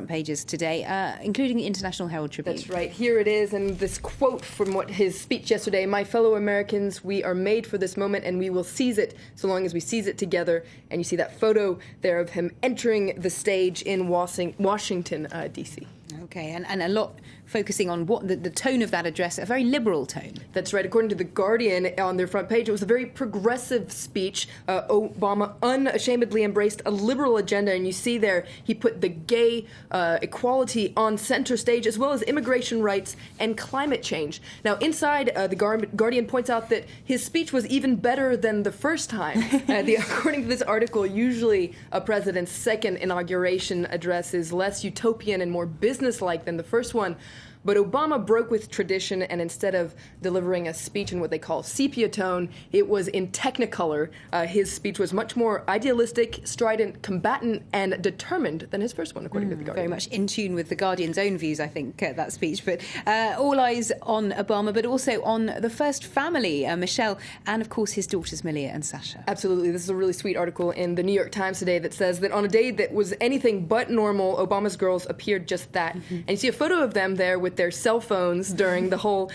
front pages today, including the International Herald Tribune. That's right. Here it is, and this quote from his speech yesterday: "My fellow Americans, we are made for this moment, and we will seize it so long as we seize it together." And you see that photo there of him entering the stage in Washington, D.C. Okay, and a lot focusing on what the tone of that address, a very liberal tone. That's right. According to The Guardian, on their front page, it was a very progressive speech. Obama unashamedly embraced a liberal agenda, and you see there he put the gay equality on center stage, as well as immigration rights and climate change. Now, inside, The Guardian points out that his speech was even better than the first time. According to this article, usually a president's second inauguration address is less utopian and more businesslike than the first one. But Obama broke with tradition, and instead of delivering a speech in what they call sepia tone, it was in Technicolor. His speech was much more idealistic, strident, combatant, and determined than his first one, according to The Guardian. Very much in tune with The Guardian's own views, I think, that speech. But all eyes on Obama, but also on the first family, Michelle, and, of course, his daughters, Malia and Sasha. Absolutely. This is a really sweet article in the New York Times today that says that on a day that was anything but normal, Obama's girls appeared just that. And you see a photo of them there with their cell phones during the whole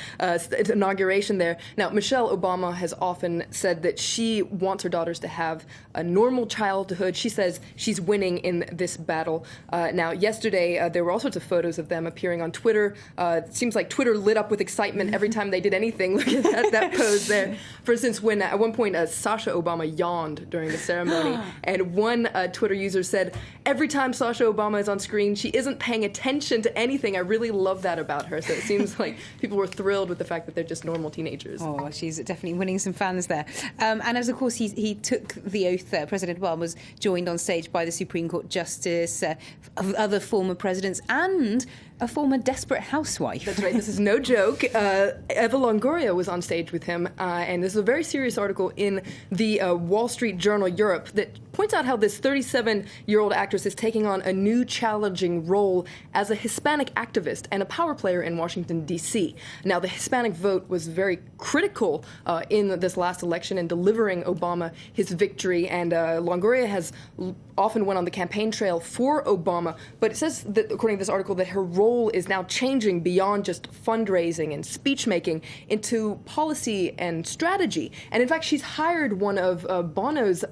inauguration there. Now, Michelle Obama has often said that she wants her daughters to have a normal childhood. She says she's winning in this battle. Now, yesterday, there were all sorts of photos of them appearing on Twitter. It seems like Twitter lit up with excitement every time they did anything. Look at that pose there. For instance, when at one point Sasha Obama yawned during the ceremony, and one Twitter user said, "Every time Sasha Obama is on screen, she isn't paying attention to anything. I really love that about her." So it seems like people were thrilled with the fact that they're just normal teenagers. Oh, she's definitely winning some fans there. And as, of course, he took the oath, President Obama was joined on stage by the Supreme Court Justice, other former presidents, and a former desperate housewife. That's right. This is no joke. Eva Longoria was on stage with him, and this is a very serious article in the Wall Street Journal Europe that points out how this 37-year-old actress is taking on a new challenging role as a Hispanic activist and a power player in Washington, D.C. Now, the Hispanic vote was very critical in this last election in delivering Obama his victory, and Longoria has often went on the campaign trail for Obama, but it says that, according to this article, that her role is now changing beyond just fundraising and speech-making into policy and strategy. And in fact, she's hired one of Bono's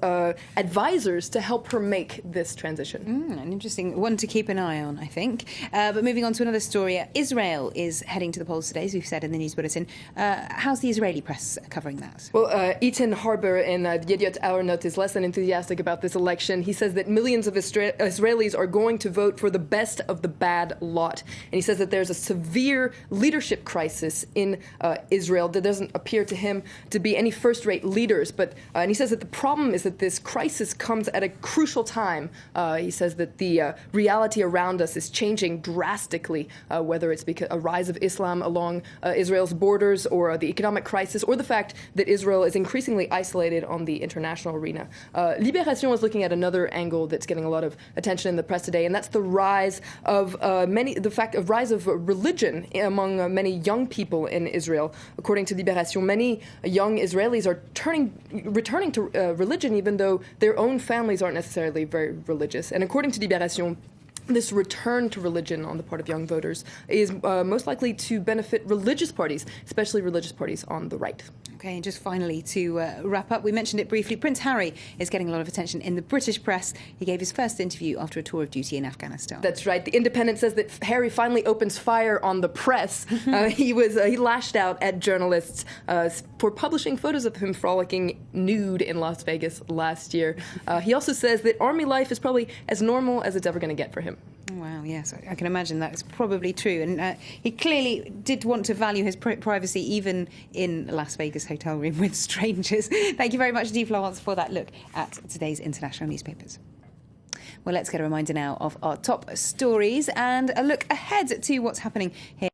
advisors to help her make this transition. An interesting one to keep an eye on, I think. But moving on to another story, Israel is heading to the polls today, as we've said in the news bulletin. How's the Israeli press covering that? Well, Eitan Harber in the Yediot Ahronot is less than enthusiastic about this election. He says that millions of Israelis are going to vote for the best of the bad lot. And he says that there's a severe leadership crisis in Israel. There doesn't appear to him to be any first-rate leaders. And he says that the problem is that this crisis comes at a crucial time. He says that the reality around us is changing drastically, whether it's because a rise of Islam along Israel's borders, or the economic crisis, or the fact that Israel is increasingly isolated on the international arena. Libération is looking at another angle that's getting a lot of attention in the press today, and that's the rise of rise of religion among many young people in Israel. According to Libération, many young Israelis are returning to religion, even though their own families aren't necessarily very religious. And according to Libération, this return to religion on the part of young voters is most likely to benefit religious parties, especially religious parties on the right. Okay, and just finally to wrap up, we mentioned it briefly, Prince Harry is getting a lot of attention in the British press. He gave his first interview after a tour of duty in Afghanistan. That's right. The Independent says that Harry finally opens fire on the press. He lashed out at journalists for publishing photos of him frolicking nude in Las Vegas last year. He also says that army life is probably as normal as it's ever going to get for him. Wow, yes, I can imagine that's probably true. And he clearly did want to value his privacy even in a Las Vegas hotel room with strangers. Thank you very much, Eva Longoria, for that look at today's international newspapers. Well, let's get a reminder now of our top stories and a look ahead to what's happening here.